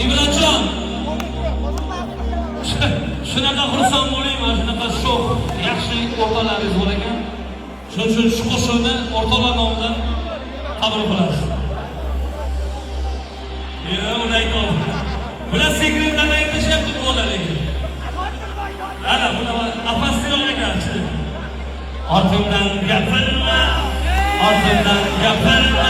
İbrahimjon. Shunaqa xursand bo'ling, mana shunaqa sho'x, yaxshi o'rtalaringiz bor ekan. Shuning uchun shu qo'shiqni o'rtoqlar nomidan qabul qilamiz. Uni aytdim. Bular sekretdan aytishyapti bolalarga. Ana bular apasyon ekan. Ortimdan gapirma, ortimdan gapirma.